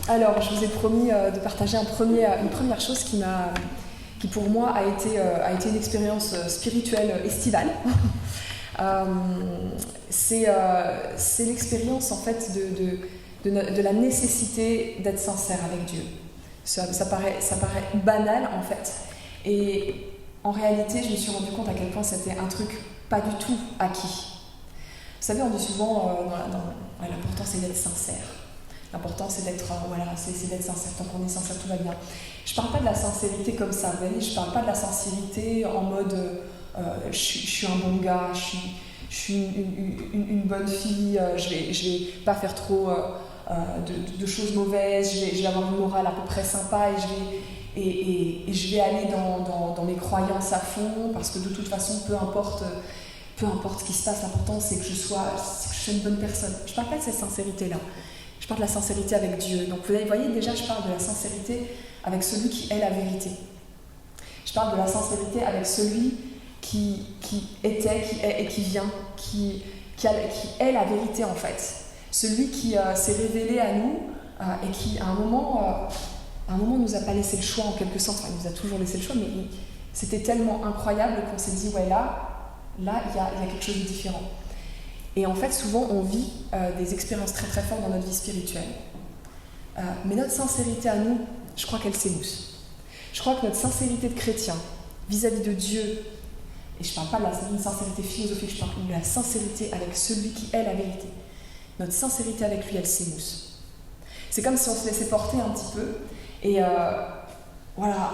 Alors, je vous ai promis de partager une première chose qui pour moi a été une expérience spirituelle estivale. C'est l'expérience en fait de la nécessité d'être sincère avec Dieu. Ça paraît banal en fait. Et en réalité, je me suis rendu compte à quel point c'était un truc pas du tout acquis. Vous savez, on dit souvent l'important c'est d'être sincère. L'important c'est d'être sincère. Tant qu'on est sincère, tout va bien. Je parle pas de la sincérité comme ça, vous voyez, je parle pas de la sincérité en mode je suis un bon gars, je suis une bonne fille, je vais pas faire trop de choses mauvaises, je vais avoir une morale à peu près sympa et je vais aller dans mes croyances à fond parce que de toute façon, peu importe ce qui se passe, l'important c'est que je sois une bonne personne. Je parle pas de cette sincérité-là. Je parle de la sincérité avec Dieu. Donc vous voyez, déjà je parle de la sincérité avec celui qui est la vérité. Je parle de la sincérité avec celui qui était, qui est et qui vient, qui est la vérité en fait. Celui qui s'est révélé à nous et qui à un moment nous a pas laissé le choix en quelque sorte. Enfin, il nous a toujours laissé le choix, mais c'était tellement incroyable qu'on s'est dit ouais là il y a quelque chose de différent. Et en fait, souvent, on vit des expériences très très fortes dans notre vie spirituelle. Mais notre sincérité à nous, je crois qu'elle s'émousse. Je crois que notre sincérité de chrétien vis-à-vis de Dieu, et je ne parle pas d'une sincérité philosophique, je parle de la sincérité avec celui qui est la vérité. Notre sincérité avec lui, elle s'émousse. C'est comme si on se laissait porter un petit peu, et voilà,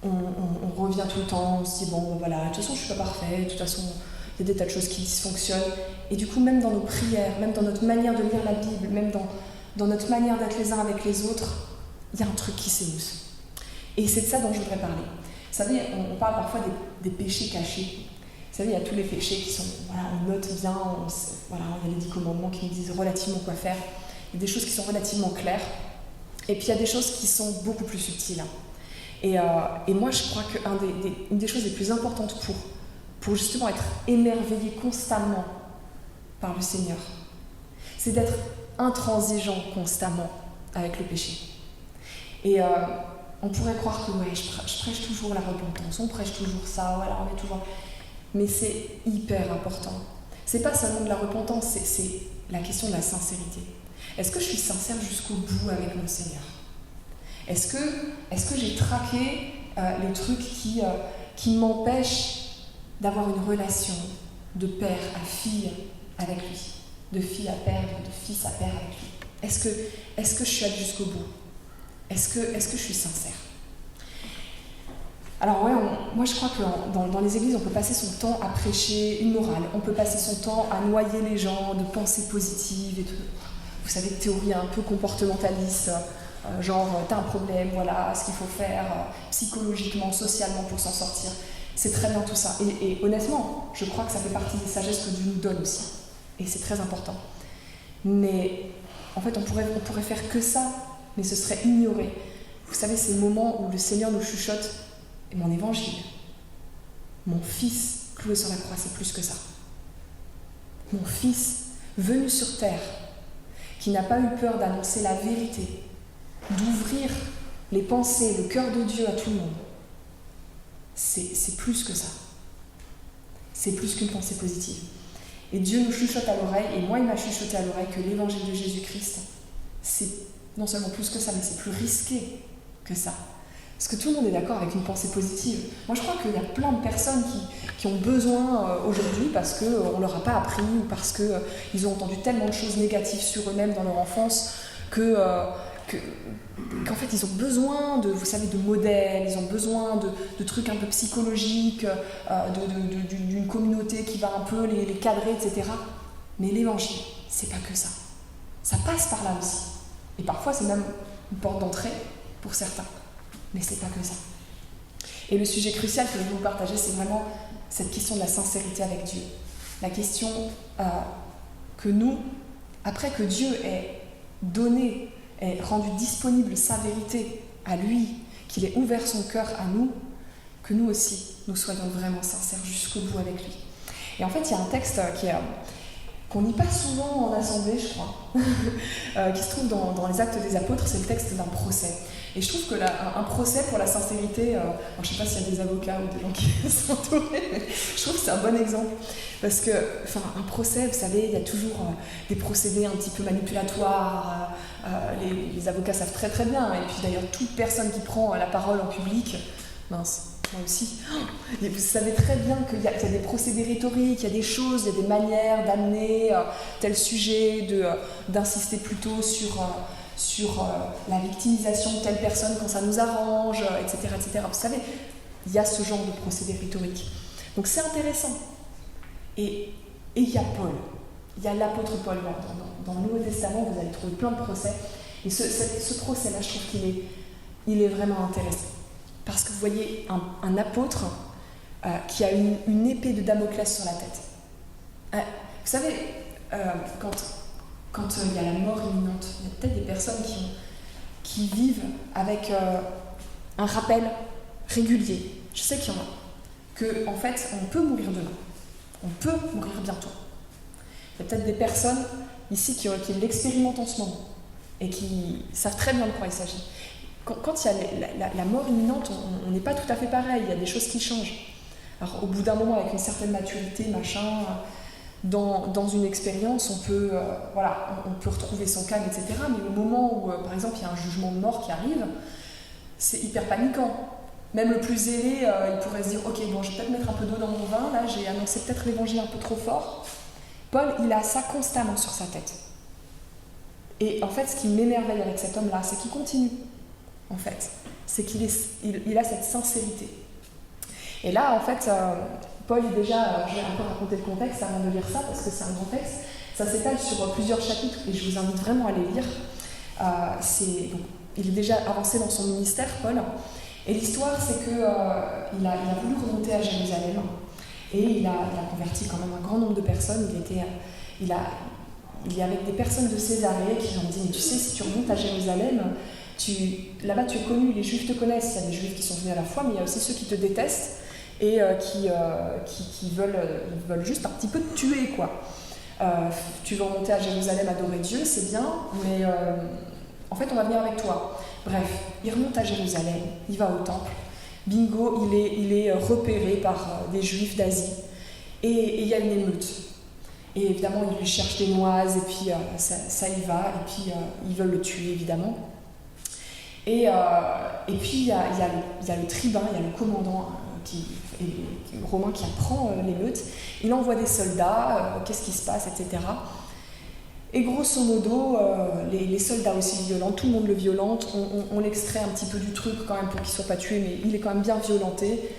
on revient tout le temps, on se dit bon voilà, de toute façon je ne suis pas parfait, de toute façon il y a des tas de choses qui dysfonctionnent. Et du coup, même dans nos prières, même dans notre manière de lire la Bible, même dans notre manière d'être les uns avec les autres, il y a un truc qui s'émousse. Et c'est de ça dont je voudrais parler. Vous savez, on parle parfois des péchés cachés. Vous savez, il y a tous les péchés qui sont, voilà, on note bien, il y a les 10 commandements qui nous disent relativement quoi faire. Il y a des choses qui sont relativement claires. Et puis il y a des choses qui sont beaucoup plus subtiles. Et moi, je crois qu'une des choses les plus importantes pour justement être émerveillé constamment par le Seigneur, c'est d'être intransigeant constamment avec le péché. Et on pourrait croire que ouais, je prêche toujours la repentance, on prêche toujours ça, voilà, on est toujours... Mais c'est hyper important. C'est pas seulement de la repentance, c'est la question de la sincérité. Est-ce que je suis sincère jusqu'au bout avec mon Seigneur ? Est-ce que j'ai traqué les trucs qui m'empêchent d'avoir une relation de père à fille avec lui, de fille à père, de fils à père avec lui. Est-ce que je suis allée jusqu'au bout ? Est-ce que je suis sincère ? Alors ouais, moi je crois que dans les églises, on peut passer son temps à prêcher une morale, on peut passer son temps à noyer les gens de pensées positives et tout. Vous savez, de théories un peu comportementalistes, genre t'as un problème, voilà ce qu'il faut faire psychologiquement, socialement pour s'en sortir. C'est très bien tout ça. Et honnêtement, je crois que ça fait partie des sagesses que Dieu nous donne aussi. Et c'est très important. Mais en fait, on pourrait faire que ça, mais ce serait ignorer. Vous savez, ces moments où le Seigneur nous chuchote « Mon évangile, mon fils cloué sur la croix, c'est plus que ça. Mon fils venu sur terre, qui n'a pas eu peur d'annoncer la vérité, d'ouvrir les pensées, le cœur de Dieu à tout le monde. C'est plus que ça. C'est plus qu'une pensée positive. Et Dieu nous chuchote à l'oreille, et moi il m'a chuchoté à l'oreille que l'évangile de Jésus-Christ, c'est non seulement plus que ça, mais c'est plus risqué que ça. Parce que tout le monde est d'accord avec une pensée positive. Moi je crois qu'il y a plein de personnes qui ont besoin aujourd'hui parce qu'on ne leur a pas appris, ou parce qu'ils ont entendu tellement de choses négatives sur eux-mêmes dans leur enfance qu'en fait ils ont besoin vous savez, de modèles, ils ont besoin de trucs un peu psychologiques, d'une communauté qui va un peu les cadrer, etc. Mais l'évangile, c'est pas que ça. Ça passe par là aussi. Et parfois c'est même une porte d'entrée pour certains. Mais c'est pas que ça. Et le sujet crucial que je vais vous partager, c'est vraiment cette question de la sincérité avec Dieu. La question que nous, après que Dieu ait rendu disponible sa vérité à lui, qu'il ait ouvert son cœur à nous, que nous aussi, nous soyons vraiment sincères jusqu'au bout avec lui. Et en fait, il y a un texte qu'on lit pas souvent en assemblée, je crois, qui se trouve dans les Actes des Apôtres, c'est le texte d'un procès. Et je trouve que un procès pour la sincérité, alors je ne sais pas s'il y a des avocats ou des gens qui sont entourés, mais je trouve que c'est un bon exemple. Parce que, un procès, vous savez, il y a toujours des procédés un petit peu manipulatoires, les avocats savent très très bien, et puis d'ailleurs toute personne qui prend la parole en public, mince, moi aussi, et vous savez très bien qu'il y a des procédés rhétoriques, il y a des choses, il y a des manières d'amener tel sujet, d'insister plutôt sur la victimisation de telle personne quand ça nous arrange, etc., etc. Vous savez, il y a ce genre de procédé rhétorique. Donc c'est intéressant. Et il y a Paul, il y a l'apôtre Paul. Dans le Nouveau Testament, vous allez trouver plein de procès. Et ce procès-là, je trouve qu'il est vraiment intéressant. Parce que vous voyez un apôtre qui a une épée de Damoclès sur la tête. Vous savez, quand il y a la mort imminente, il y a peut-être des personnes qui vivent avec un rappel régulier. Je sais qu'il y en a. Qu'en fait, on peut mourir demain. On peut mourir bientôt. Il y a peut-être des personnes ici qui l'expérimentent en ce moment et qui savent très bien de quoi il s'agit. Quand il y a la mort imminente, on n'est pas tout à fait pareil. Il y a des choses qui changent. Alors, au bout d'un moment, avec une certaine maturité, dans une expérience, on peut retrouver son calme, etc. Mais au moment où, par exemple, il y a un jugement de mort qui arrive, c'est hyper paniquant. Même le plus zélé, il pourrait se dire « Ok, bon, je vais peut-être mettre un peu d'eau dans mon vin, là, j'ai annoncé peut-être l'évangile un peu trop fort. » Paul, il a ça constamment sur sa tête. Et en fait, ce qui m'émerveille avec cet homme-là, c'est qu'il continue, en fait. C'est qu'il a cette sincérité. Et là, en fait, Paul est déjà, je vais un peu raconter le contexte avant de lire ça, parce que c'est un grand texte. Ça s'étale sur plusieurs chapitres, et je vous invite vraiment à les lire. Il est déjà avancé dans son ministère, Paul. Et l'histoire, c'est qu'il a voulu remonter à Jérusalem et il a converti quand même un grand nombre de personnes. Il est avec des personnes de Césarée qui lui ont dit « Mais tu sais, si tu remontes à Jérusalem, là-bas tu es connu, les Juifs te connaissent. Il y a des Juifs qui sont venus à la foi, mais il y a aussi ceux qui te détestent et qui veulent juste un petit peu te tuer, quoi. Tu veux remonter à Jérusalem adorer Dieu, c'est bien, mais en fait, on va venir avec toi. » Bref, il remonte à Jérusalem, il va au temple. Bingo, il est repéré par des Juifs d'Asie. Et il y a une émeute. Et évidemment, ils lui cherchent des noises, et puis ça y va, et puis ils veulent le tuer, évidemment. Et puis il y a le tribun, il y a le commandant romain qui apprend l'émeute. Il envoie des soldats, qu'est-ce qui se passe, etc. Et grosso modo, les soldats aussi violents, tout le monde le violente, on l'extrait un petit peu du truc quand même pour qu'il ne soit pas tué, mais il est quand même bien violenté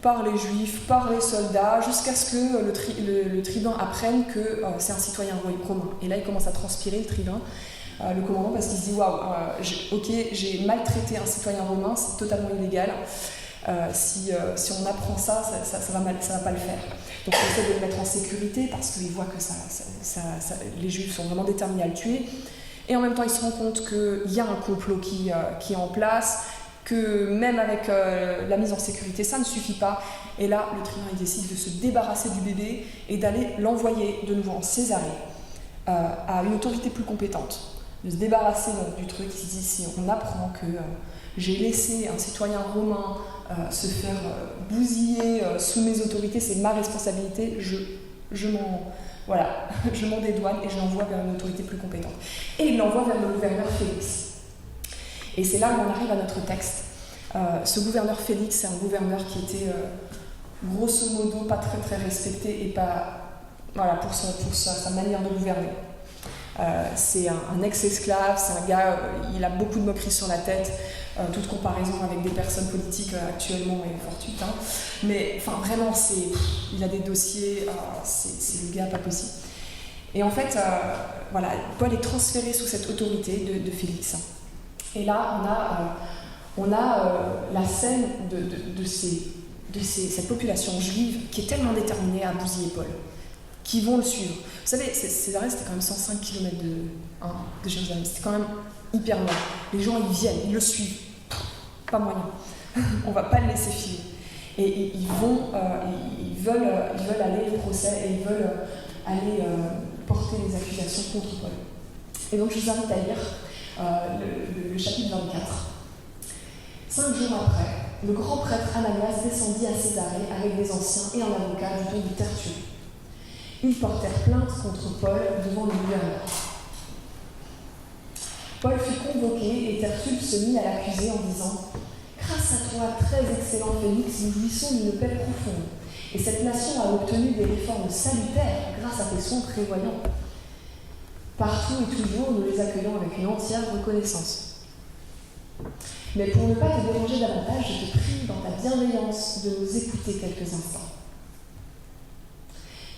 par les Juifs, par les soldats, jusqu'à ce que le tribun apprenne que c'est un citoyen romain. Et là, il commence à transpirer, le tribun, le commandant, parce qu'il se dit « Waouh, j'ai maltraité un citoyen romain, c'est totalement illégal. Si on apprend ça va pas le faire. » Donc il essaie de le mettre en sécurité parce qu'il voit que les Juifs sont vraiment déterminés à le tuer. Et en même temps, il se rend compte qu'il y a un complot qui est en place, que même avec la mise en sécurité, ça ne suffit pas. Et là, le tribun il décide de se débarrasser du bébé et d'aller l'envoyer de nouveau en Césarée à une autorité plus compétente. De se débarrasser donc, du truc. Il se dit, si on apprend que j'ai laissé un citoyen romain se faire bousiller sous mes autorités, c'est ma responsabilité, je m'en dédouane et je l'envoie vers une autorité plus compétente. Et il l'envoie vers le gouverneur Félix. Et c'est là où on arrive à notre texte. Ce gouverneur Félix, c'est un gouverneur qui était grosso modo pas très très respecté et pas pour sa manière de gouverner. C'est un ex-esclave, c'est un gars, il a beaucoup de moqueries sur la tête. Toute comparaison avec des personnes politiques actuellement est fortuite, hein. Mais vraiment, il a des dossiers, c'est le gars pas possible. Et en fait, Paul est transféré sous cette autorité de Félix. Et là, on a la scène de cette population juive qui est tellement déterminée à bousiller Paul, qui vont le suivre. Vous savez, Césarée, c'était quand même 105 km de Jérusalem, c'était quand même hyper loin. Les gens, ils viennent, ils le suivent. Pas moyen. On va pas le laisser filer. Et ils veulent aller au procès et ils veulent aller porter des accusations contre Paul. Et donc je vous invite à lire le chapitre 24. 5 jours après, le grand prêtre Ananias descendit à Césarée avec des anciens et un avocat du nom de Tertulle. Ils portèrent plainte contre Paul devant le gouverneur. Paul fut convoqué et Tertulle se mit à l'accuser en disant « Grâce à toi, très excellent Félix, nous jouissons d'une paix profonde, et cette nation a obtenu des réformes salutaires grâce à tes soins prévoyants. Partout et toujours, nous les accueillons avec une entière reconnaissance. Mais pour ne pas te déranger davantage, je te prie dans ta bienveillance de nous écouter quelques instants.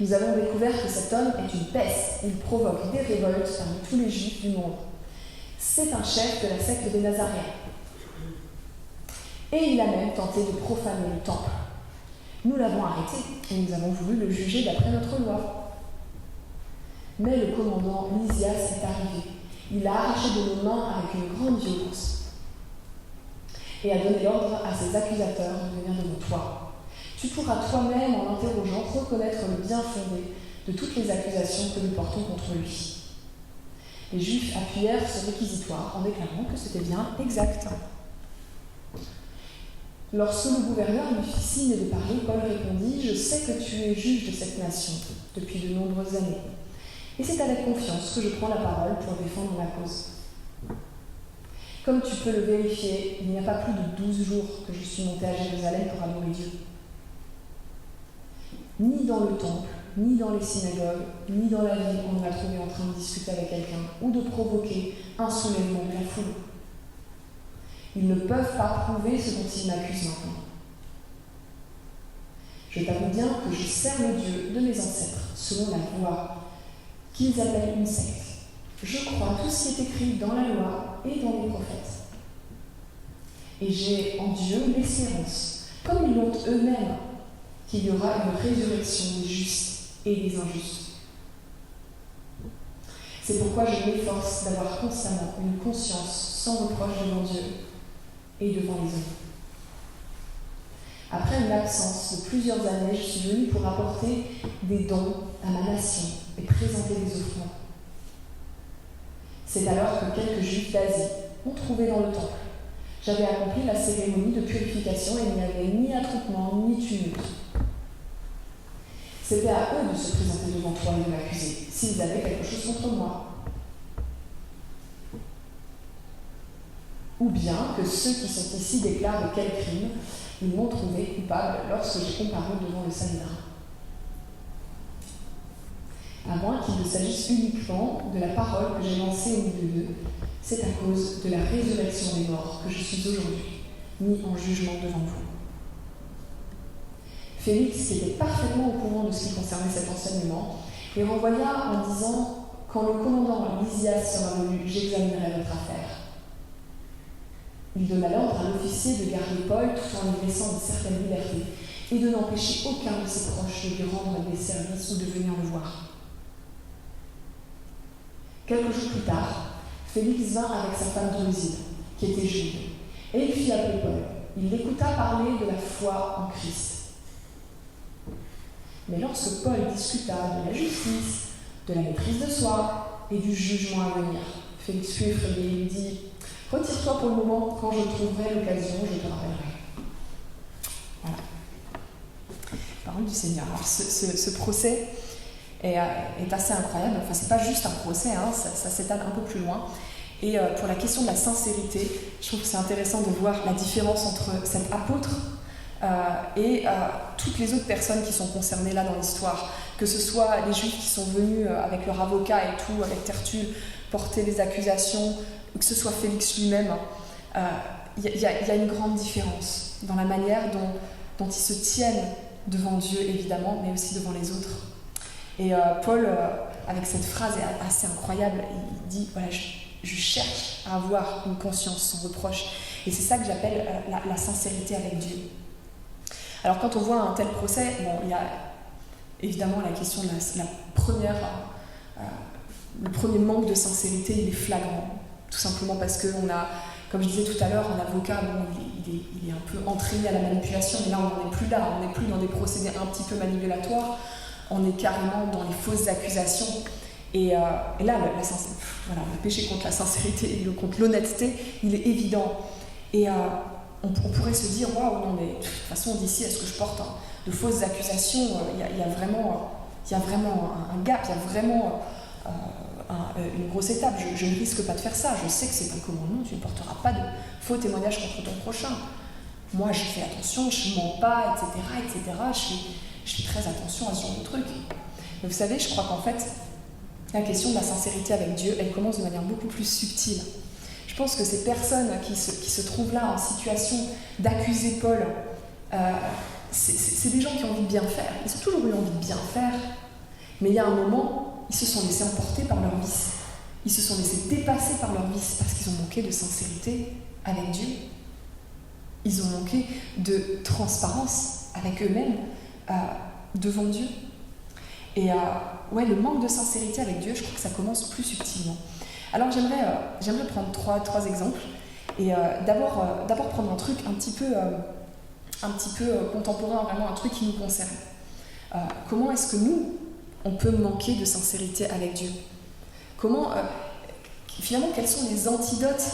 Nous avons découvert que cet homme est une peste. Il provoque des révoltes parmi tous les juifs du monde. C'est un chef de la secte des Nazaréens. Et il a même tenté de profaner le temple. Nous l'avons arrêté et nous avons voulu le juger d'après notre loi. Mais le commandant Lysias est arrivé. Il l'a arraché de nos mains avec une grande violence et a donné l'ordre à ses accusateurs de venir devant toi. Tu pourras toi-même, en l'interrogeant, reconnaître le bien fondé de toutes les accusations que nous portons contre lui. Les Juifs appuyèrent ce réquisitoire en déclarant que c'était bien exact. Lorsque le gouverneur lui fit signe de parler, Paul répondit « Je sais que tu es juge de cette nation depuis de nombreuses années, et c'est avec confiance que je prends la parole pour défendre ma cause. Comme tu peux le vérifier, il n'y a pas plus de 12 jours que je suis monté à Jérusalem pour adorer Dieu. Ni dans le temple, ni dans les synagogues, ni dans la ville, on m'a trouvé en train de discuter avec quelqu'un ou de provoquer un soulèvement de la foule. Ils ne peuvent pas prouver ce dont ils m'accusent maintenant. Je t'avoue bien que je sers le Dieu de mes ancêtres, selon la loi, qu'ils appellent une secte. Je crois tout ce qui est écrit dans la loi et dans les prophètes. Et j'ai en Dieu l'espérance, comme ils l'ont eux-mêmes, qu'il y aura une résurrection des justes et des injustes. C'est pourquoi je m'efforce d'avoir constamment une conscience sans reproche devant Dieu et devant les hommes. Après une absence de plusieurs années, je suis venue pour apporter des dons à ma nation et présenter des offrandes. C'est alors que quelques Juifs d'Asie ont trouvé dans le temple. J'avais accompli la cérémonie de purification et il n'y avait ni attroupement ni tumulte. C'était à eux de se présenter devant toi et de m'accuser, s'ils avaient quelque chose contre moi. Ou bien que ceux qui sont ici déclarent de quel crime ils m'ont trouvé coupable lorsque j'ai comparu devant le Sanhédrin. À moins qu'il ne s'agisse uniquement de la parole que j'ai lancée au milieu d'eux, c'est à cause de la résurrection des morts que je suis aujourd'hui, mis en jugement devant vous. Félix, qui était parfaitement au courant de ce qui concernait cet enseignement, les renvoya en disant « Quand le commandant Lysias sera venu, j'examinerai votre affaire. » Il donna l'ordre à l'officier de garder Paul tout en lui laissant une certaine liberté et de n'empêcher aucun de ses proches de lui rendre des services ou de venir le voir. Quelques jours plus tard, Félix vint avec sa femme Drusille, qui était juive, et il fit appeler Paul. Il l'écouta parler de la foi en Christ. Mais lorsque Paul discuta de la justice, de la maîtrise de soi et du jugement à venir, Félix fut effrayé et lui dit « Retire-toi pour le moment, quand je trouverai l'occasion, je te rappellerai. » Voilà. Parole du Seigneur. Alors ce procès est assez incroyable. Enfin, c'est pas juste un procès, hein, ça s'étale un peu plus loin. Et pour la question de la sincérité, je trouve que c'est intéressant de voir la différence entre cet apôtre et toutes les autres personnes qui sont concernées là dans l'histoire, que ce soit les Juifs qui sont venus avec leur avocat et tout, avec Tertulle, porter les accusations, ou que ce soit Félix lui-même. Il y a une grande différence dans la manière dont ils se tiennent devant Dieu, évidemment, mais aussi devant les autres. Et Paul, avec cette phrase assez incroyable, il dit voilà, je cherche à avoir une conscience sans reproche. Et c'est ça que j'appelle la sincérité avec Dieu. Alors quand on voit un tel procès, bon, il y a évidemment la question de le premier manque de sincérité, il est flagrant. Tout simplement parce qu'on a, comme je disais tout à l'heure, un avocat, bon, il est un peu entraîné à la manipulation, mais là on n'en est plus là, on n'est plus dans des procédés un petit peu manipulatoires, on est carrément dans les fausses accusations. Et là, le péché contre la sincérité et contre l'honnêteté, il est évident. Et on pourrait se dire, waouh, non, mais de toute façon, d'ici à ce que je porte de fausses accusations, il y a vraiment un gap, il y a vraiment une grosse étape. Je ne risque pas de faire ça. Je sais que c'est un commandement, tu ne porteras pas de faux témoignages contre ton prochain. Moi, je fais attention, je ne mens pas, etc. Je fais très attention à ce genre de truc. Mais vous savez, je crois qu'en fait, la question de la sincérité avec Dieu, elle commence de manière beaucoup plus subtile. Je pense que ces personnes qui se trouvent là en situation d'accuser Paul, c'est des gens qui ont envie de bien faire. Ils ont toujours eu envie de bien faire, mais il y a un moment, ils se sont laissés emporter par leur vice. Ils se sont laissés dépasser par leur vice parce qu'ils ont manqué de sincérité avec Dieu. Ils ont manqué de transparence avec eux-mêmes devant Dieu. Et le manque de sincérité avec Dieu, je crois que ça commence plus subtilement. Alors j'aimerais prendre trois exemples. Et d'abord prendre un truc un petit peu contemporain, vraiment un truc qui nous concerne. Comment est-ce que nous, on peut manquer de sincérité avec Dieu ? Finalement, quels sont les antidotes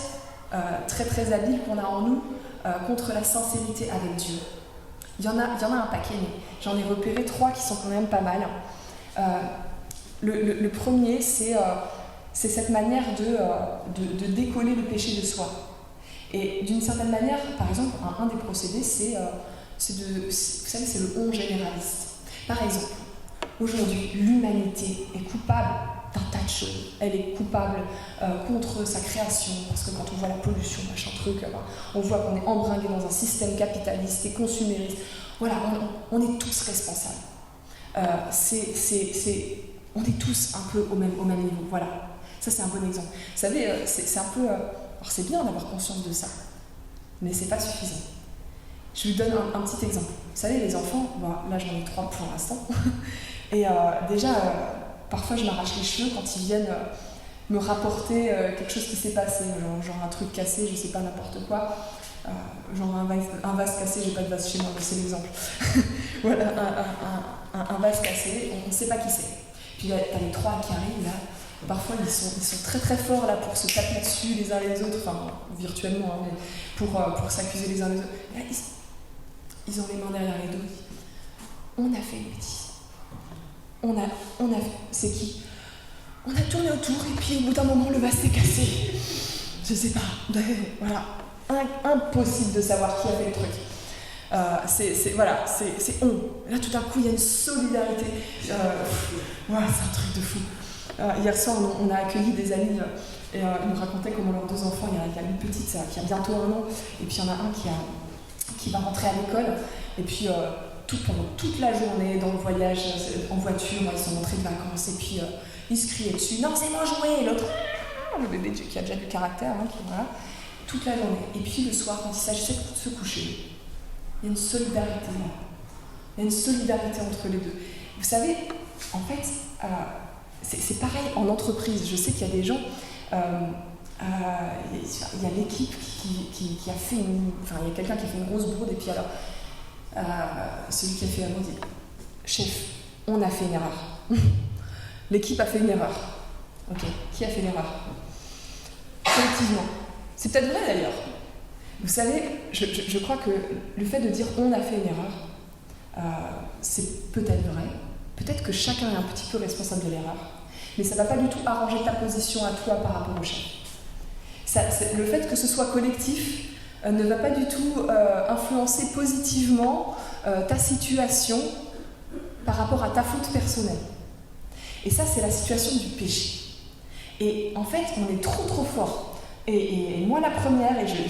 très très habiles qu'on a en nous contre la sincérité avec Dieu ? Il y en a un paquet, mais j'en ai repéré 3 qui sont quand même pas mal. Le premier, c'est cette manière de décoller le péché de soi. Et d'une certaine manière, par exemple, un des procédés, c'est le on généraliste. Par exemple, aujourd'hui, l'humanité est coupable d'un tas de choses. Elle est coupable contre sa création, parce que quand on voit la pollution, machin truc, on voit qu'on est embringué dans un système capitaliste et consumériste. Voilà, on est tous responsables. On est tous un peu au même niveau. Voilà, ça c'est un bon exemple. Vous savez, c'est un peu... alors c'est bien d'avoir conscience de ça, mais c'est pas suffisant. Je vous donne un petit exemple. Vous savez, les enfants, là j'en ai 3 pour l'instant, et déjà, parfois je m'arrache les cheveux quand ils viennent me rapporter quelque chose qui s'est passé, genre un truc cassé, je sais pas, n'importe quoi. Genre un vase cassé, j'ai pas de vase chez moi, mais c'est l'exemple. Voilà, un vase cassé, on ne sait pas qui c'est. Puis là, t'as les 3 qui arrivent là. Parfois ils sont très très forts là pour se taper dessus les uns les autres, enfin virtuellement, mais pour s'accuser les uns les autres. Là, ils ont les mains derrière les dos. On a fait une bêtise. On a c'est qui ? On a tourné autour et puis au bout d'un moment le vase s'est cassé. Je sais pas. Voilà. Impossible de savoir qui a fait le truc. C'est on. Là tout d'un coup il y a une solidarité. Voilà, c'est un truc de fou. Hier soir on a accueilli des amis et ils me racontaient comment leurs 2 enfants, il y a une petite qui a bientôt 1 an et puis il y en a un qui va rentrer à l'école et puis pendant toute la journée dans le voyage en voiture, ils sont rentrés de vacances et puis ils se criaient dessus, non c'est mon jouet, l'autre le bébé qui a déjà du caractère, voilà, toute la journée. Et puis le soir quand il s'agissait de se coucher, il y a une solidarité là. Il y a une solidarité entre les deux. Vous savez, en fait, c'est pareil en entreprise. Je sais qu'il y a des gens, il y a l'équipe qui a fait il y a quelqu'un qui a fait une grosse bourde et puis alors, celui qui a fait la bourde dit « Chef, on a fait une erreur. » L'équipe a fait une erreur. Ok, qui a fait l'erreur ? Collectivement. C'est peut-être vrai d'ailleurs. Vous savez, je crois que le fait de dire « on a fait une erreur », c'est peut-être vrai. Peut-être que chacun est un petit peu responsable de l'erreur. Mais ça ne va pas du tout arranger ta position à toi par rapport au chef. Le fait que ce soit collectif ne va pas du tout influencer positivement ta situation par rapport à ta faute personnelle. Et ça, c'est la situation du péché. Et en fait, on est trop fort. Et moi, la première, et je ne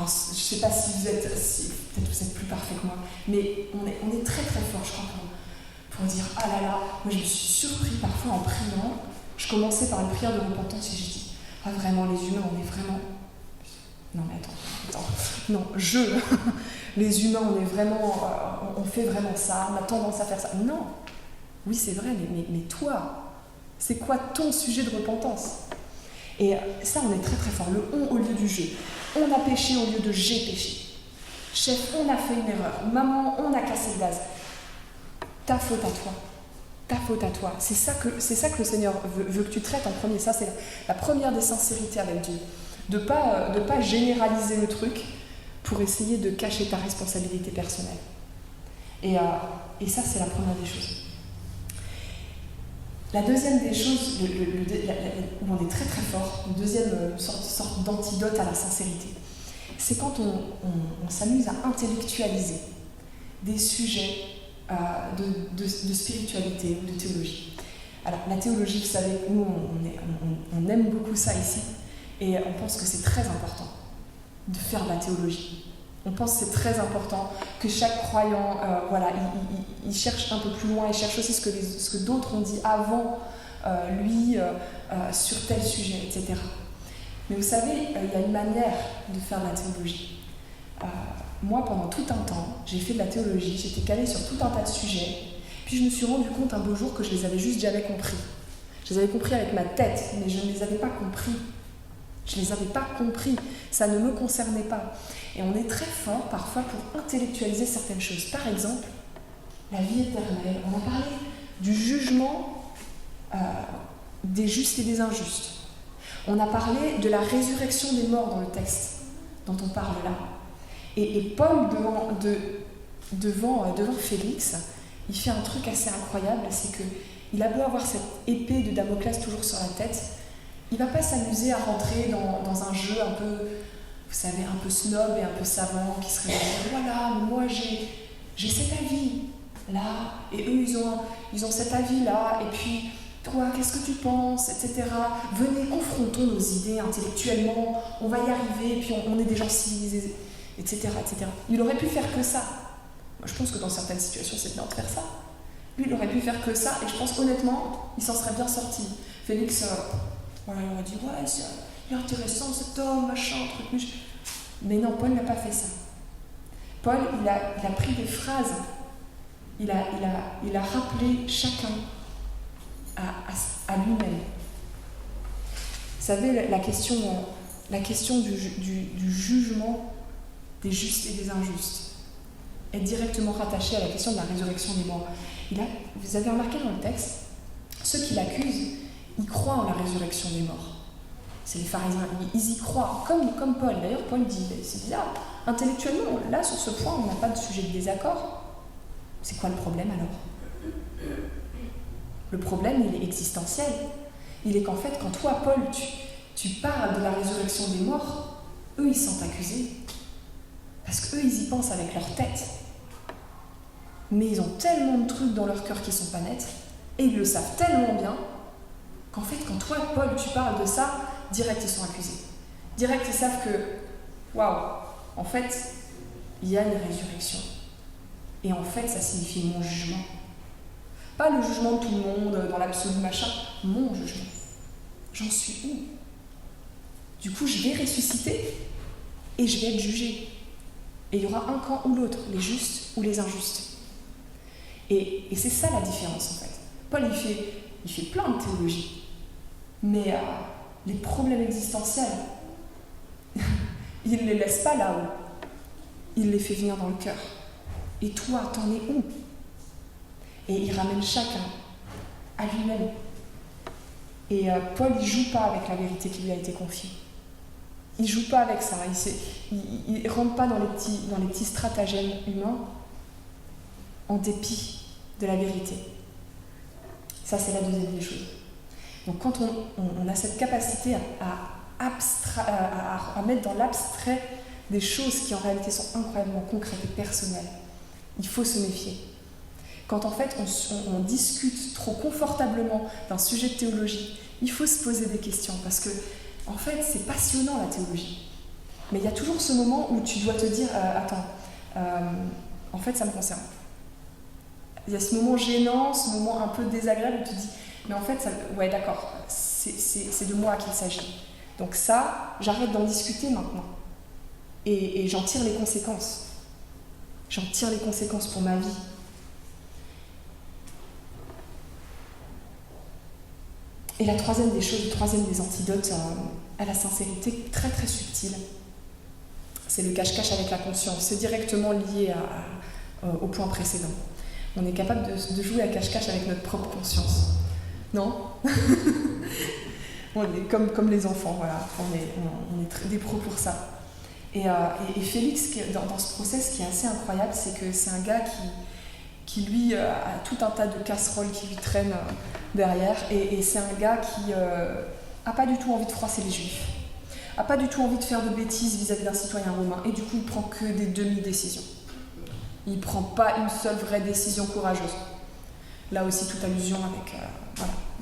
sais pas si vous êtes, peut-être vous êtes plus parfait que moi, mais on est très fort, je crois, pour dire « Ah là là », moi je me suis surpris parfois en priant, je commençais par une prière de repentance et j'ai dit « Ah vraiment, les humains, on est vraiment… » Non mais attends, non, les humains, on est vraiment, on fait vraiment ça, on a tendance à faire ça. Non, oui c'est vrai, mais toi, c'est quoi ton sujet de repentance ? Et ça, on est très fort, le « on » au lieu du « je ». On a péché au lieu de « j'ai péché ». Chef, on a fait une erreur. Maman, on a cassé le vase. Ta faute à toi. ta faute à toi. C'est ça que le Seigneur veut que tu traites en premier. Ça, c'est la première des sincérités avec Dieu. De pas généraliser le truc pour essayer de cacher ta responsabilité personnelle. Et ça, c'est la première des choses. La deuxième des choses, où on est très très fort, une deuxième sorte d'antidote à la sincérité, c'est quand on s'amuse à intellectualiser des sujets de spiritualité ou de théologie. Alors, la théologie, vous savez, nous, on aime beaucoup ça ici, et on pense que c'est très important de faire de la théologie. On pense que c'est très important que chaque croyant, il cherche un peu plus loin, il cherche aussi ce que d'autres ont dit avant lui sur tel sujet, etc. Mais vous savez, il y a une manière de faire de la théologie. Moi, pendant tout un temps, j'ai fait de la théologie, j'étais calée sur tout un tas de sujets, puis je me suis rendu compte un beau jour que je les avais juste jamais compris. Je les avais compris avec ma tête, mais je ne les avais pas compris. Je ne les avais pas compris, ça ne me concernait pas. Et on est très fort parfois pour intellectualiser certaines choses. Par exemple, la vie éternelle. On a parlé du jugement des justes et des injustes. On a parlé de la résurrection des morts dans le texte dont on parle là. Et Paul, devant Félix, il fait un truc assez incroyable, c'est qu'il a beau avoir cette épée de Damoclès toujours sur la tête, il ne va pas s'amuser à rentrer dans un jeu un peu, vous savez, un peu snob et un peu savant, qui serait voilà, moi j'ai cet avis là, et eux ils ont cet avis là, et puis toi qu'est-ce que tu penses, etc. Venez, confrontons nos idées intellectuellement, on va y arriver, et puis on est des gens civilisés, etc., etc. Il aurait pu faire que ça. Moi je pense que dans certaines situations c'est bien de faire ça. Lui il aurait pu faire que ça, et je pense honnêtement, il s'en serait bien sorti. Félix, voilà, il aurait dit ouais, il est intéressant cet homme, machin, truc. Mais non, Paul n'a pas fait ça. Paul, il a pris des phrases, il a rappelé chacun à lui-même. Vous savez, la question du jugement des justes et des injustes est directement rattachée à la question de la résurrection des morts. Vous avez remarqué dans le texte, ceux qui l'accusent, ils croient en la résurrection des morts. C'est les pharisiens, ils y croient, comme Paul. D'ailleurs, Paul dit, c'est bizarre, intellectuellement, là, sur ce point, on n'a pas de sujet de désaccord. C'est quoi le problème alors ? Le problème, il est existentiel. Il est qu'en fait, quand toi, Paul, tu parles de la résurrection des morts, eux, ils se sentent accusés. Parce qu'eux, ils y pensent avec leur tête. Mais ils ont tellement de trucs dans leur cœur qui sont pas nets, et ils le savent tellement bien, qu'en fait, quand toi, Paul, tu parles de ça, direct, ils sont accusés. Direct, ils savent que, waouh, en fait, il y a une résurrection. Et en fait, ça signifie mon jugement. Pas le jugement de tout le monde, dans l'absolu, machin, mon jugement. J'en suis où ? Du coup, je vais ressusciter et je vais être jugé. Et il y aura un camp ou l'autre, les justes ou les injustes. Et c'est ça la différence, en fait. Paul, il fait plein de théologie. Mais les problèmes existentiels, il ne les laisse pas là-haut. Il les fait venir dans le cœur. Et toi, t'en es où ? Et il ramène chacun à lui-même. Et Paul, il ne joue pas avec la vérité qui lui a été confiée. Il ne joue pas avec ça. Il ne rentre pas dans les petits stratagèmes humains en dépit de la vérité. Ça, c'est la deuxième des choses. Donc quand on a cette capacité à mettre dans l'abstrait des choses qui en réalité sont incroyablement concrètes et personnelles, il faut se méfier. Quand en fait on discute trop confortablement d'un sujet de théologie, il faut se poser des questions parce que en fait c'est passionnant la théologie. Mais il y a toujours ce moment où tu dois te dire en fait ça me concerne. Il y a ce moment gênant, ce moment un peu désagréable où tu te dis mais en fait ouais d'accord, c'est de moi qu'il s'agit. Donc ça, j'arrête d'en discuter maintenant. Et j'en tire les conséquences. J'en tire les conséquences pour ma vie. Et la troisième des choses, le troisième des antidotes à la sincérité, très très subtile, c'est le cache-cache avec la conscience. C'est directement lié au point précédent. On est capable de jouer à cache-cache avec notre propre conscience. Non? On est comme les enfants, voilà. On est des pros pour ça. Et Félix, dans ce process, ce qui est assez incroyable, c'est que c'est un gars qui lui, a tout un tas de casseroles qui lui traînent derrière. Et c'est un gars qui n'a pas du tout envie de froisser les Juifs. N'a pas du tout envie de faire de bêtises vis-à-vis d'un citoyen romain. Et du coup, il prend que des demi-décisions. Il ne prend pas une seule vraie décision courageuse. Là aussi, toute allusion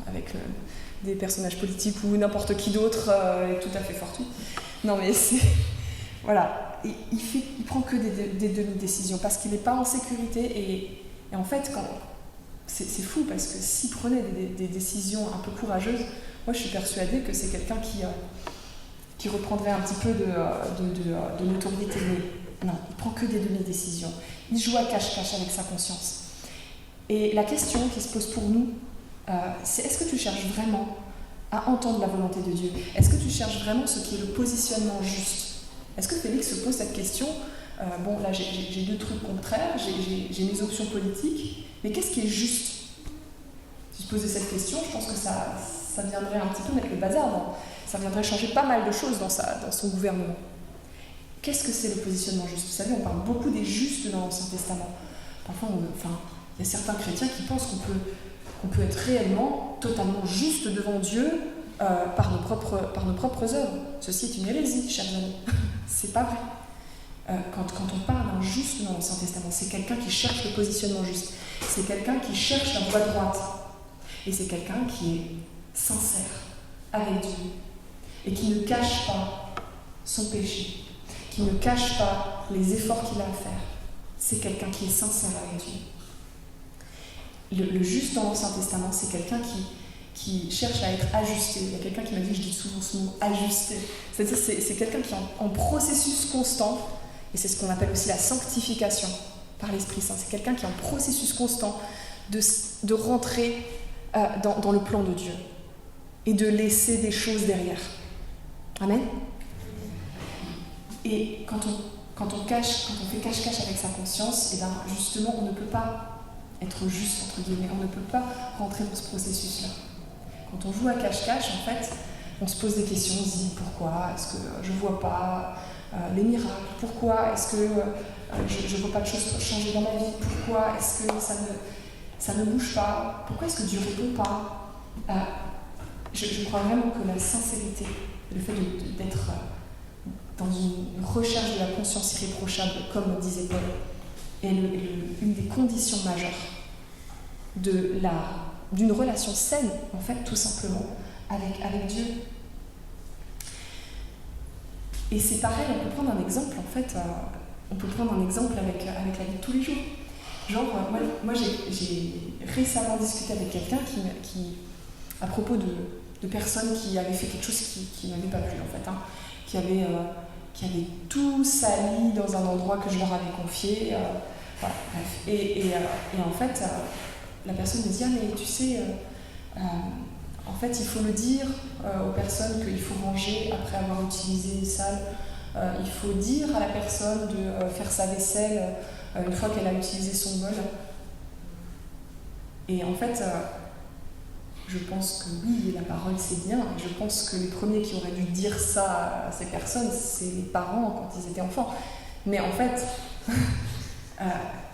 avec des personnages politiques ou n'importe qui d'autre est tout à fait fortuit. Non mais c'est... Voilà, il prend que des demi-décisions parce qu'il n'est pas en sécurité et en fait, c'est fou parce que s'il prenait des décisions un peu courageuses, moi je suis persuadée que c'est quelqu'un qui reprendrait un petit peu de notoriété. Mais non, il prend que des demi-décisions. Il joue à cache-cache avec sa conscience. Et la question qui se pose pour nous, c'est est-ce que tu cherches vraiment à entendre la volonté de Dieu? Est-ce que tu cherches vraiment ce qui est le positionnement juste? Est-ce que Félix se pose cette question? Bon, là j'ai deux trucs contraires, j'ai mes options politiques, mais qu'est-ce qui est juste? Si je posais cette question, je pense que ça viendrait un petit peu mettre le bazar, ça viendrait changer pas mal de choses dans son gouvernement. Qu'est-ce que c'est le positionnement juste? Vous savez, on parle beaucoup des justes dans l'Ancien Testament. Parfois, il y a certains chrétiens qui pensent qu'on peut être réellement, totalement juste devant Dieu par nos propres œuvres. Ceci est une hérésie, chers amis. C'est pas vrai. Quand on parle d'un juste dans l'Ancien Testament, c'est quelqu'un qui cherche le positionnement juste. C'est quelqu'un qui cherche la voie droite. Et c'est quelqu'un qui est sincère avec Dieu. Et qui ne cache pas son péché. Qui ne cache pas les efforts qu'il a à faire. C'est quelqu'un qui est sincère avec Dieu. Le juste dans l'Ancien Testament, c'est quelqu'un qui cherche à être ajusté. Il y a quelqu'un qui m'a dit, je dis souvent ce mot, ajusté. C'est-à-dire c'est quelqu'un qui est en processus constant, et c'est ce qu'on appelle aussi la sanctification par l'Esprit Saint. C'est quelqu'un qui est en processus constant de rentrer dans le plan de Dieu et de laisser des choses derrière. Amen. Et quand on fait cache-cache avec sa conscience, et bien justement, on ne peut pas être juste, entre guillemets, on ne peut pas rentrer dans ce processus-là. Quand on joue à cache-cache, en fait, on se pose des questions, on se dit pourquoi est-ce que je ne vois pas les miracles? Pourquoi est-ce que je ne vois pas de choses changer dans ma vie? Pourquoi est-ce que ça ne bouge pas? Pourquoi est-ce que Dieu ne répond pas? Je crois vraiment que la sincérité, le fait d'être dans une recherche de la conscience irréprochable, comme disait Paul, est une des conditions majeures d'une relation saine, en fait, tout simplement, avec Dieu. Et c'est pareil, on peut prendre un exemple, en fait, avec la vie de tous les jours. Genre, moi j'ai récemment discuté avec quelqu'un qui à propos de personnes qui avaient fait quelque chose qui m'avait pas plu, en fait, qui avaient tout sali dans un endroit que je leur avais confié. Voilà, bref. Et en fait, la personne me dit, ah mais tu sais, en fait il faut le dire aux personnes qu'il faut ranger après avoir utilisé une salle. Il faut dire à la personne de faire sa vaisselle une fois qu'elle a utilisé son bol. Et en fait, je pense que oui, la parole c'est bien. Je pense que les premiers qui auraient dû dire ça à ces personnes, c'est les parents quand ils étaient enfants. Mais en fait,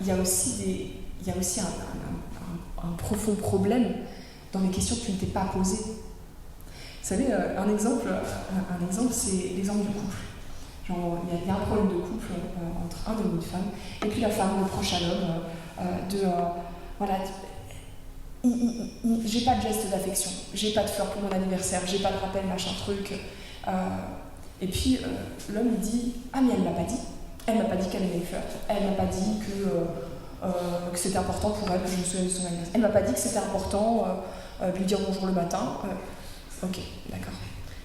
il y a aussi un profond problème dans les questions que tu ne t'es pas posées. Vous savez, un exemple, c'est l'exemple du couple. Genre, il y a un problème de couple entre un homme et une femme, et puis la femme reproche à l'homme voilà, j'ai pas de geste d'affection, j'ai pas de fleurs pour mon anniversaire, j'ai pas de rappel, machin truc. Et puis l'homme lui dit, ah mais elle m'a pas dit qu'elle aimait les fleurs, elle m'a pas dit que c'était important pour elle, je me souviens de son anniversaire, elle m'a pas dit que c'était important de lui dire bonjour le matin. Ok, d'accord.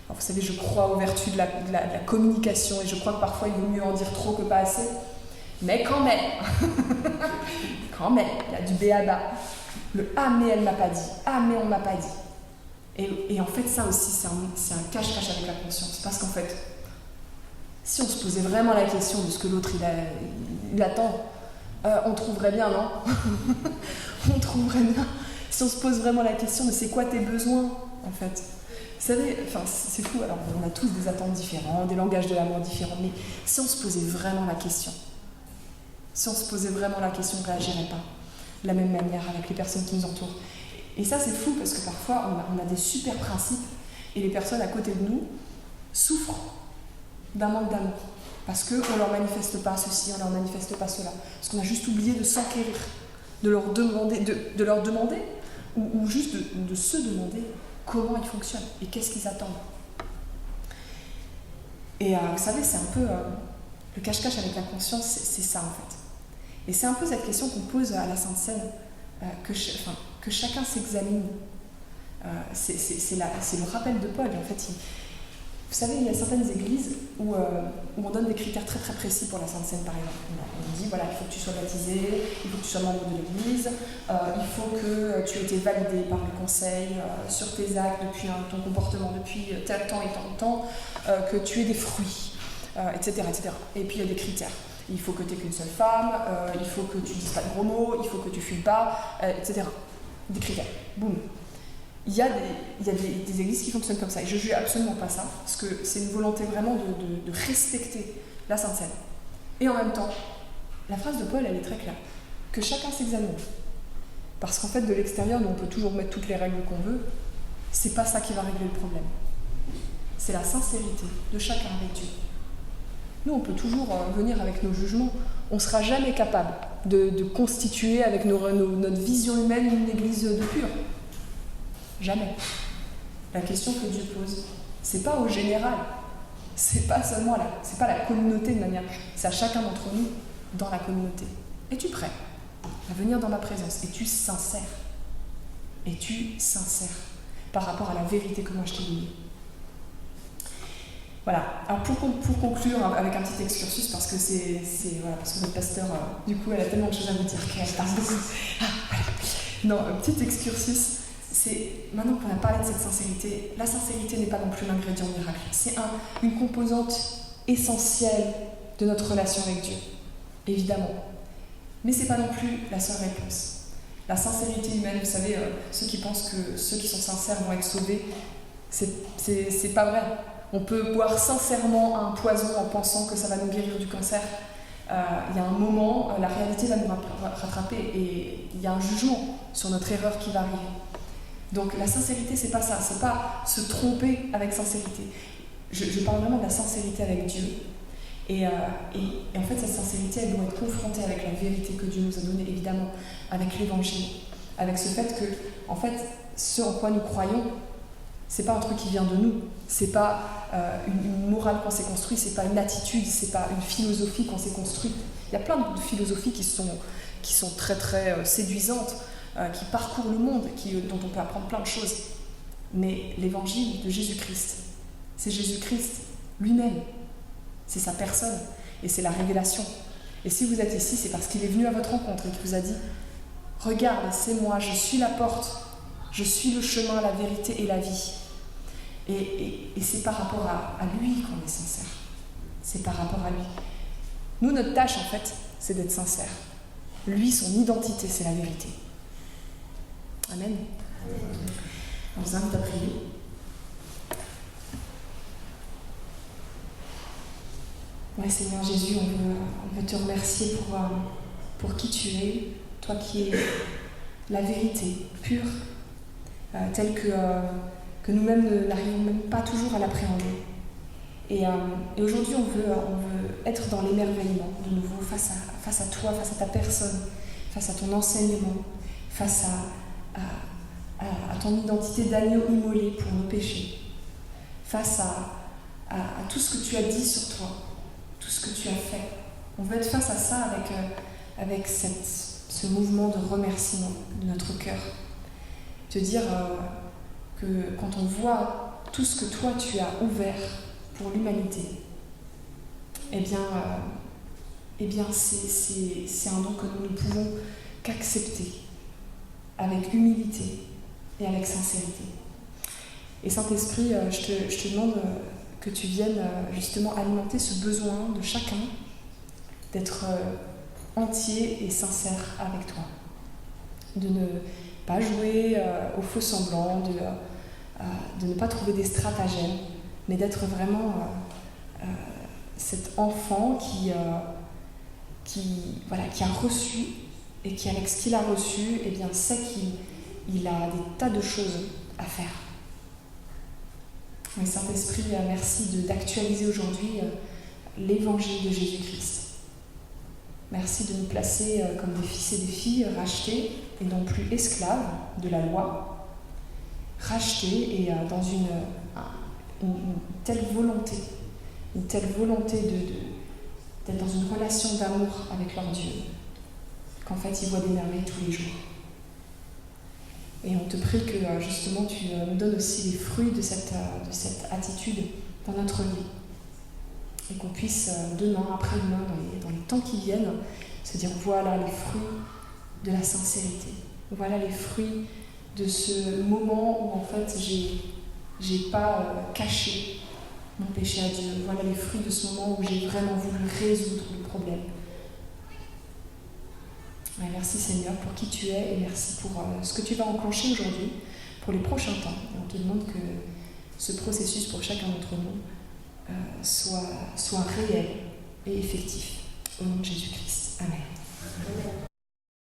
Alors, vous savez, je crois aux vertus de la communication et je crois que parfois il vaut mieux en dire trop que pas assez. Mais quand même, il y a du béaba. Le « ah mais elle m'a pas dit »,« ah mais on m'a pas dit ». Et en fait, ça aussi, c'est un cache-cache avec la conscience. Parce qu'en fait, si on se posait vraiment la question de ce que l'autre il attend, On trouverait bien, non? On trouverait bien. Si on se pose vraiment la question de c'est quoi tes besoins, en fait. Vous savez, enfin, c'est fou, alors on a tous des attentes différentes, des langages de l'amour différents, mais si on se posait vraiment la question, on ne réagirait pas de la même manière avec les personnes qui nous entourent. Et ça, c'est fou parce que parfois, on a des super principes et les personnes à côté de nous souffrent d'un manque d'amour. Parce qu'on ne leur manifeste pas ceci, on ne leur manifeste pas cela. Parce qu'on a juste oublié de s'enquérir, de leur demander, ou juste de se demander comment ils fonctionnent et qu'est-ce qu'ils attendent. Et vous savez, c'est un peu le cache-cache avec la conscience, c'est ça en fait. Et c'est un peu cette question qu'on pose à la Sainte Seine, que chacun s'examine. C'est le rappel de Paul. En fait, vous savez, il y a certaines églises où on donne des critères très très précis pour la Sainte Seine, par exemple. On dit, voilà, il faut que tu sois baptisé, il faut que tu sois membre de l'église, il faut que tu aies été validé par le conseil sur tes actes, depuis ton comportement depuis tel temps et tant de temps, que tu aies des fruits, etc., etc. Et puis il y a des critères. Il faut que tu n'aies qu'une seule femme, il faut que tu ne dises pas de gros mots, il faut que tu ne fumes pas, etc. Des critères. Boum. Il y a des églises qui fonctionnent comme ça, et je ne juge absolument pas ça, parce que c'est une volonté vraiment de respecter la Sainte Seine. Et en même temps, la phrase de Paul, elle est très claire, que chacun s'examine. Parce qu'en fait, de l'extérieur, nous, on peut toujours mettre toutes les règles qu'on veut, c'est pas ça qui va régler le problème. C'est la sincérité de chacun avec Dieu. Nous, on peut toujours venir avec nos jugements, on ne sera jamais capable de constituer avec notre vision humaine une église de pure. Jamais. La question que Dieu pose, c'est pas au général, c'est pas seulement c'est pas la communauté de manière, c'est à chacun d'entre nous dans la communauté. Es-tu prêt à venir dans ma présence? Es-tu sincère? Es-tu sincère par rapport à la vérité que moi je t'ai donnée? Voilà. Alors pour conclure avec un petit excursus, parce que parce que notre pasteur, du coup, elle a tellement de choses à vous dire qu'elle parle beaucoup. Non, un petit excursus. C'est maintenant qu'on a parlé de cette sincérité, la sincérité n'est pas non plus l'ingrédient miracle. C'est une composante essentielle de notre relation avec Dieu, évidemment. Mais c'est pas non plus la seule réponse. La sincérité humaine, vous savez, ceux qui pensent que ceux qui sont sincères vont être sauvés, c'est pas vrai. On peut boire sincèrement un poison en pensant que ça va nous guérir du cancer. Il y a un moment, la réalité va nous rattraper et il y a un jugement sur notre erreur qui va arriver. Donc la sincérité, c'est pas ça, c'est pas se tromper avec sincérité. Je parle vraiment de la sincérité avec Dieu. Et en fait, cette sincérité, elle doit être confrontée avec la vérité que Dieu nous a donnée, évidemment, avec l'évangile, avec ce fait que, en fait, ce en quoi nous croyons, c'est pas un truc qui vient de nous, c'est pas une morale qu'on s'est construite, c'est pas une attitude, c'est pas une philosophie qu'on s'est construite. Il y a plein de philosophies qui sont très très séduisantes, qui parcourent le monde, dont on peut apprendre plein de choses. Mais l'évangile de Jésus-Christ, c'est Jésus-Christ lui-même, c'est sa personne, et c'est la révélation. Et si vous êtes ici, c'est parce qu'il est venu à votre rencontre et qu'il vous a dit « Regarde, c'est moi, je suis la porte, je suis le chemin, la vérité et la vie. » Et c'est par rapport à lui qu'on est sincère. C'est par rapport à lui. Nous, notre tâche, en fait, c'est d'être sincère. Lui, son identité, c'est la vérité. Amen. On vous invite à prier. Oui, Seigneur Jésus, on veut te remercier pour qui tu es, toi qui es la vérité pure, telle que nous-mêmes n'arrivons même pas toujours à l'appréhender. Et aujourd'hui, on veut être dans l'émerveillement, de nouveau, face à toi, face à ta personne, face à ton enseignement, face à ton identité d'agneau immolé pour nos péchés, face à tout ce que tu as dit sur toi, tout ce que tu as fait. On veut être face à ça avec ce mouvement de remerciement de notre cœur. Te dire que quand on voit tout ce que toi tu as ouvert pour l'humanité, eh bien c'est un don que nous ne pouvons qu'accepter avec humilité et avec sincérité. Et Saint-Esprit, je te demande que tu viennes justement alimenter ce besoin de chacun d'être entier et sincère avec toi. De ne pas jouer au faux semblant, de ne pas trouver des stratagèmes, mais d'être vraiment cet enfant qui a reçu et qui, avec ce qu'il a reçu, eh bien, sait qu'il a des tas de choses à faire. Oui, Saint-Esprit, merci d'actualiser aujourd'hui l'évangile de Jésus-Christ. Merci de nous placer comme des fils et des filles rachetés et non plus esclaves de la loi, rachetés et dans une telle volonté d'être dans une relation d'amour avec leur Dieu, qu'en fait ils voient des merveilles tous les jours. Et on te prie que justement tu nous donnes aussi les fruits de cette attitude dans notre vie. Et qu'on puisse demain, après-demain, dans les temps qui viennent, se dire voilà les fruits de la sincérité. Voilà les fruits de ce moment où en fait j'ai pas caché mon péché à Dieu. Voilà les fruits de ce moment où j'ai vraiment voulu résoudre le problème. Ouais, merci Seigneur pour qui tu es et merci pour ce que tu vas enclencher aujourd'hui pour les prochains temps. Et on te demande que ce processus pour chacun d'entre nous soit réel et effectif. Au nom de Jésus-Christ. Amen.